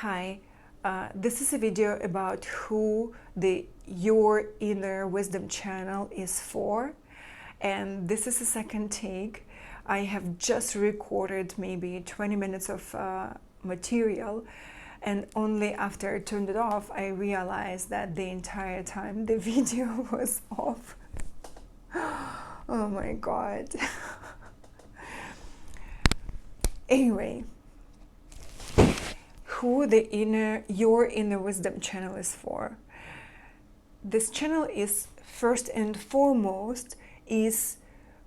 Hi, this is a video about who the Your Inner Wisdom channel is for, and this is a second take. I have just recorded maybe 20 minutes of material, and only after I turned it off I realized that the entire time the video was off. Oh my god. Anyway, who the Your Inner Wisdom channel is for. This channel is first and foremost is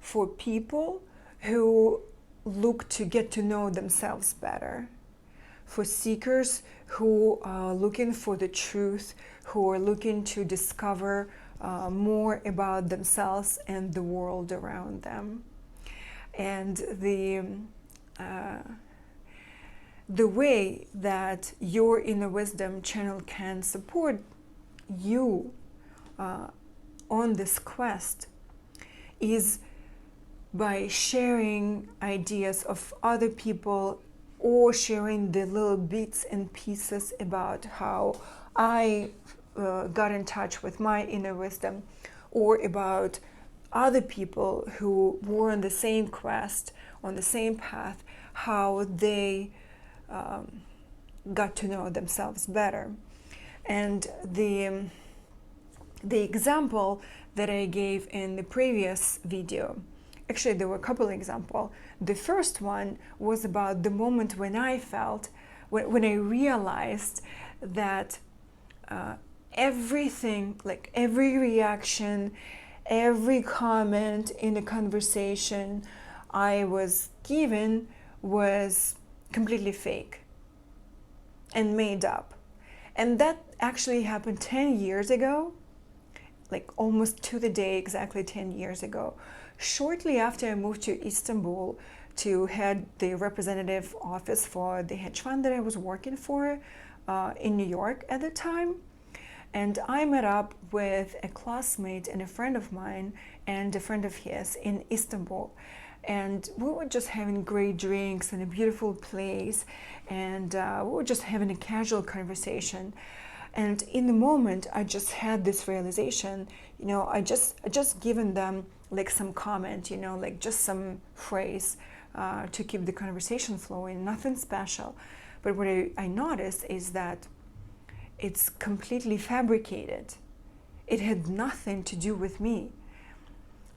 for people who look to get to know themselves better, for seekers who are looking for the truth, who are looking to discover more about themselves and the world around them. And the way that Your Inner Wisdom channel can support you on this quest is by sharing ideas of other people, or sharing the little bits and pieces about how I got in touch with my inner wisdom, or about other people who were on the same quest, on the same path, how they got to know themselves better. And the example that I gave in the previous video, actually there were a couple of examples. The first one was about the moment when I felt, when I realized that everything, like every reaction, every comment in a conversation I was given was completely fake and made up. And that actually happened 10 years ago, like almost to the day, exactly 10 years ago, shortly after I moved to Istanbul to head the representative office for the hedge fund that I was working for in New York at the time. And I met up with a classmate and a friend of mine and a friend of his in Istanbul. And we were just having great drinks in a beautiful place, and we were just having a casual conversation. And in the moment, I just had this realization, I just given them like some comment, like just some phrase to keep the conversation flowing, nothing special. But what I noticed is that it's completely fabricated. It had nothing to do with me.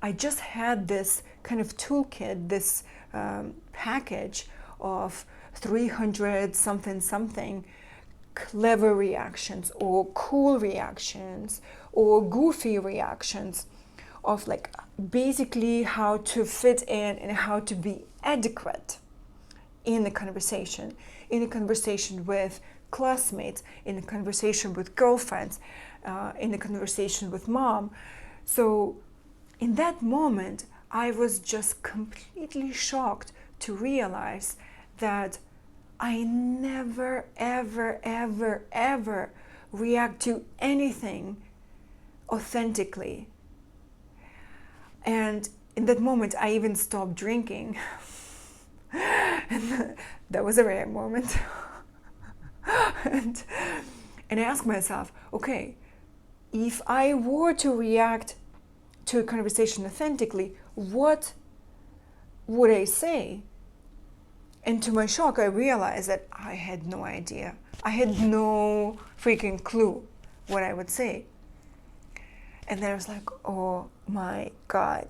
I just had this kind of toolkit, this package of 300 something clever reactions, or cool reactions, or goofy reactions, of like basically how to fit in and how to be adequate in a conversation with classmates, in a conversation with girlfriends, in a conversation with mom. So in that moment, I was just completely shocked to realize that I never, ever react to anything authentically. And in that moment, I even stopped drinking. And that was a rare moment. and I asked myself, okay, if I were to react to a conversation authentically, what would I say? And to my shock, I realized that I had no idea. I had no freaking clue what I would say. And then I was like, oh my God,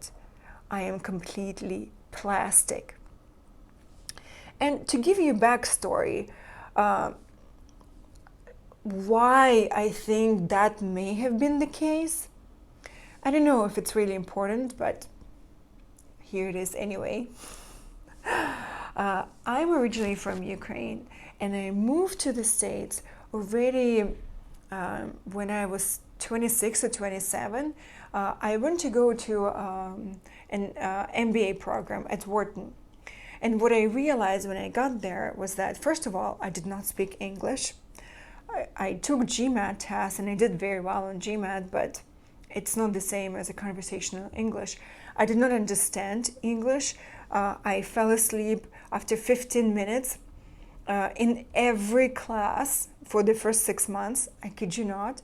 I am completely plastic. And to give you a backstory, why I think that may have been the case, I don't know if it's really important, but here it is anyway. I'm originally from Ukraine, and I moved to the States already when I was 26 or 27. I went to go to an MBA program at Wharton. And what I realized when I got there was that, first of all, I did not speak English. I took GMAT tests and I did very well on GMAT, but it's not the same as a conversational English. I did not understand English. I fell asleep after 15 minutes. in every class for the first 6 months. I kid you not.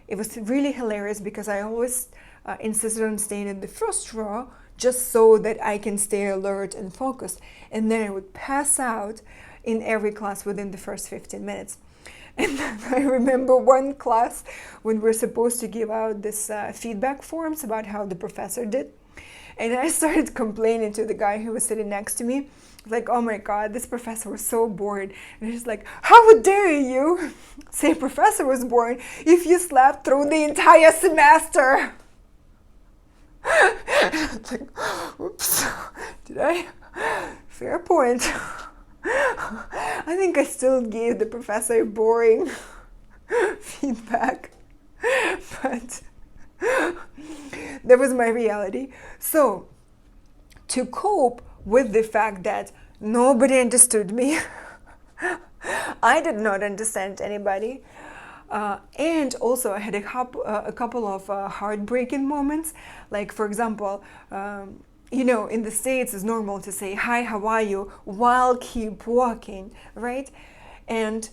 It was really hilarious because I always insisted on staying in the first row just so that I can stay alert and focused. And then I would pass out in every class within the first 15 minutes. And then I remember one class when we're supposed to give out this feedback forms about how the professor did. And I started complaining to the guy who was sitting next to me. Like, oh my God, this professor was so bored. And he's like, how dare you say professor was boring if you slept through the entire semester? Like, oops, did I? Fair point. I think I still gave the professor boring feedback, but that was my reality. So, to cope with the fact that nobody understood me, I did not understand anybody, and also I had a couple of heartbreaking moments. Like, for example, in the States it's normal to say, hi, how are you, while keep walking, right? And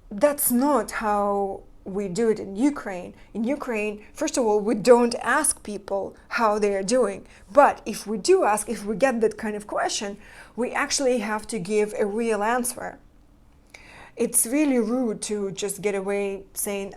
that's not how we do it in Ukraine. In Ukraine, first of all, we don't ask people how they are doing. But if we do ask, if we get that kind of question, we actually have to give a real answer. It's really rude to just get away saying,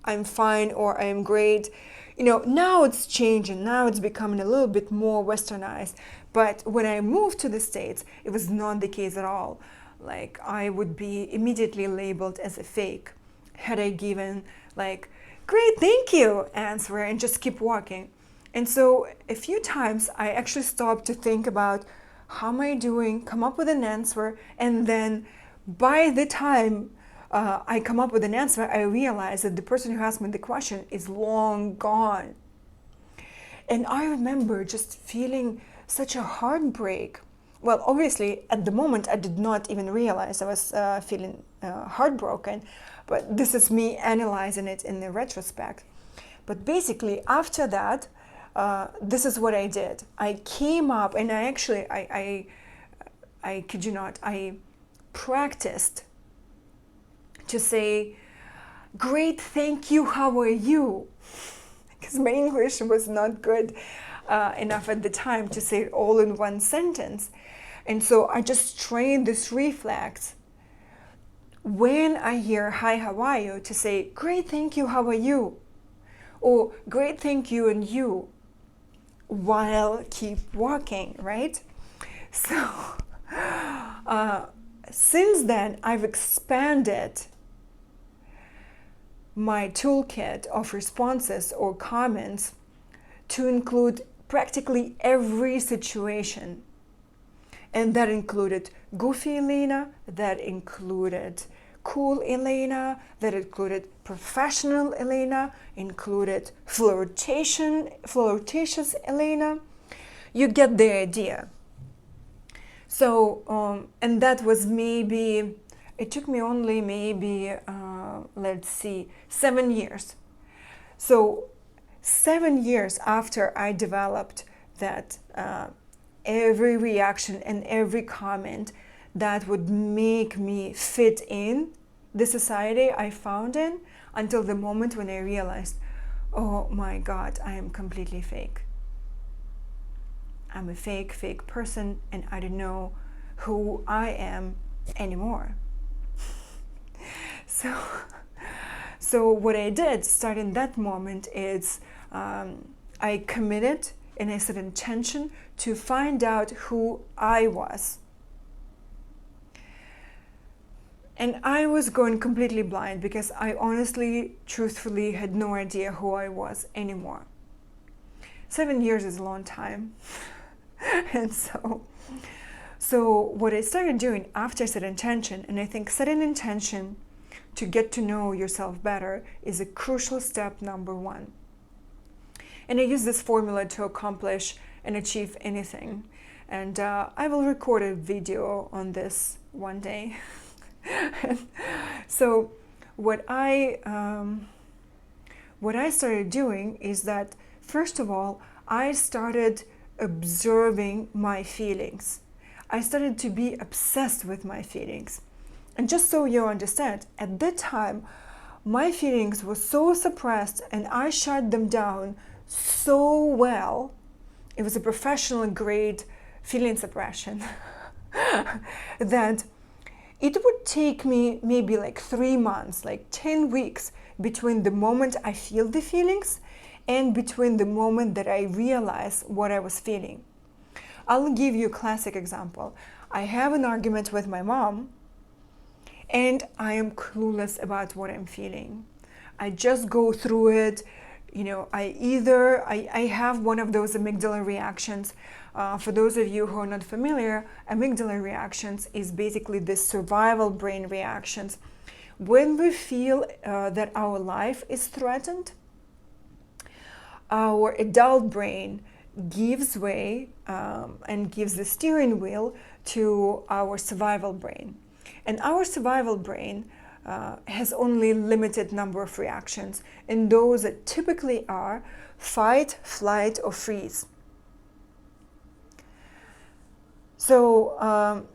I'm fine or I'm great. Now it's changing. Now it's becoming a little bit more westernized. But when I moved to the States, it was not the case at all. Like, I would be immediately labeled as a fake had I given like, great, thank you answer and just keep walking. And so a few times I actually stopped to think about how am I doing, come up with an answer, and then by the time I come up with an answer, I realize that the person who asked me the question is long gone. And I remember just feeling such a heartbreak. Well, obviously, at the moment, I did not even realize I was feeling heartbroken, but this is me analyzing it in the retrospect. But basically, after that, this is what I did. I came up and I actually, I kid you not, I practiced to say, great, thank you, how are you? Because my English was not good enough at the time to say it all in one sentence. And so I just trained this reflex when I hear, hi, how are you? To say, great, thank you, how are you? Or great, thank you, and you, while keep walking, right? So since then, I've expanded my toolkit of responses or comments to include practically every situation. And that included goofy Elena, that included cool Elena, that included professional Elena, included flirtatious Elena. You get the idea. So, and that was maybe, it took me only maybe, 7 years. So 7 years after I developed that every reaction and every comment that would make me fit in the society I found in, until the moment when I realized, oh my God, I am completely fake. I'm a fake person, and I don't know who I am anymore. So what I did starting that moment is I committed and I set intention to find out who I was. And I was going completely blind because I honestly, truthfully had no idea who I was anymore. 7 years is a long time. And so what I started doing after I set intention, and I think setting intention to get to know yourself better is a crucial step number 1. And I use this formula to accomplish and achieve anything. And I will record a video on this one day. So what I started doing is that, first of all, I started observing my feelings. I started to be obsessed with my feelings. And just so you understand, at that time, my feelings were so suppressed and I shut them down so well. It was a professional grade feeling suppression that it would take me maybe like 3 months, like 10 weeks between the moment I feel the feelings and between the moment that I realize what I was feeling. I'll give you a classic example. I have an argument with my mom and I am clueless about what I'm feeling. I just go through it. I have one of those amygdala reactions. For those of you who are not familiar, amygdala reactions is basically the survival brain reactions. When we feel that our life is threatened, our adult brain gives way and gives the steering wheel to our survival brain. And our survival brain has only limited number of reactions, and those that typically are fight, flight, or freeze. So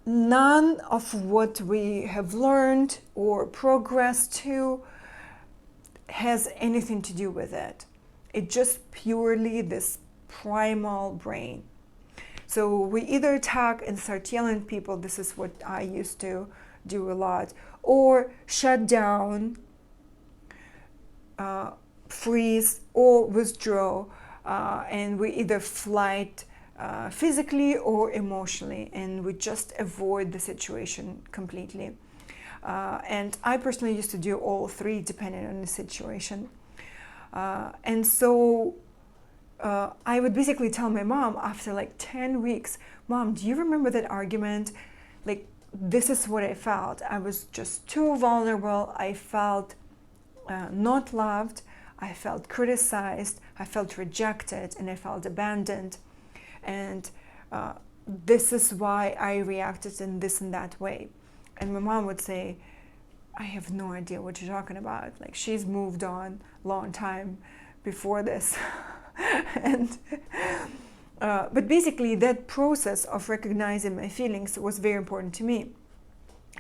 none of what we have learned or progressed to has anything to do with it. It's just purely this primal brain. So we either attack and start yelling at people, this is what I used to do a lot, or shut down, freeze, or withdraw, and we either fight physically or emotionally, and we just avoid the situation completely. And I personally used to do all three depending on the situation. And so I would basically tell my mom after like 10 weeks, Mom, do you remember that argument? Like, this is what I felt. I was just too vulnerable. I felt not loved. I felt criticized. I felt rejected, and I felt abandoned. And this is why I reacted in this and that way. And my mom would say, I have no idea what you're talking about. Like, she's moved on long time before this. And but basically that process of recognizing my feelings was very important to me.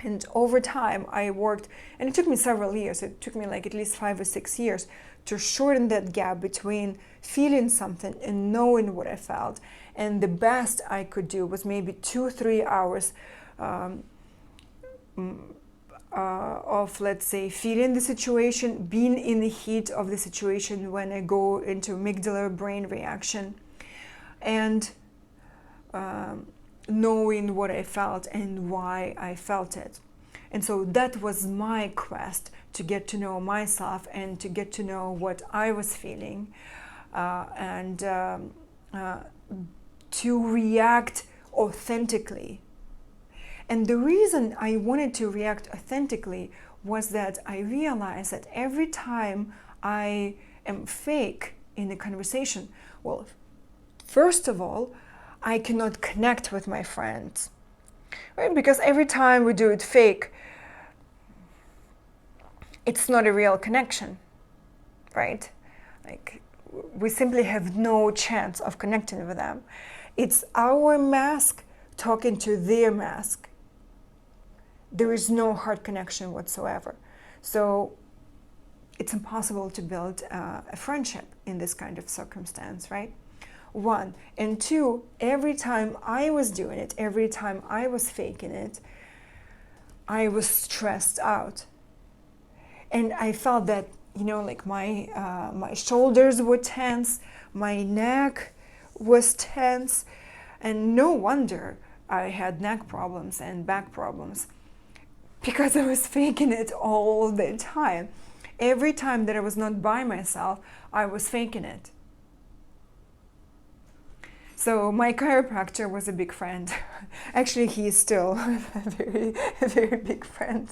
And over time I worked, and it took me several years, it took me like at least 5 or 6 years to shorten that gap between feeling something and knowing what I felt. And the best I could do was maybe 2-3 hours of, let's say, feeling the situation, being in the heat of the situation when I go into amygdala brain reaction, and knowing what I felt and why I felt it. And so that was my quest to get to know myself and to get to know what I was feeling, and to react authentically. And the reason I wanted to react authentically was that I realized that every time I am fake in a conversation, well, first of all, I cannot connect with my friends, right? Because every time we do it fake, it's not a real connection, right? Like, we simply have no chance of connecting with them. It's our mask talking to their mask. There is no heart connection whatsoever. So it's impossible to build a friendship in this kind of circumstance, right? 1. And 2, every time I was doing it, every time I was faking it, I was stressed out. And I felt that, like my shoulders were tense, my neck was tense, and no wonder I had neck problems and back problems, because I was faking it all the time. Every time that I was not by myself, I was faking it. So my chiropractor was a big friend. Actually, he is still a very big friend.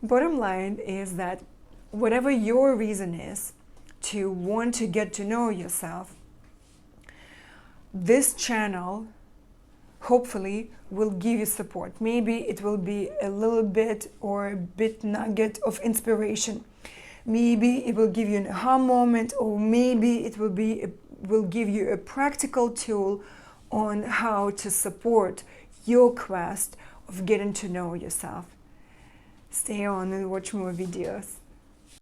Bottom line is that whatever your reason is to want to get to know yourself, this channel hopefully will give you support. Maybe it will be a little bit or a bit nugget of inspiration. Maybe it will give you an aha moment, or maybe it will give you a practical tool on how to support your quest of getting to know yourself. Stay on and watch more videos.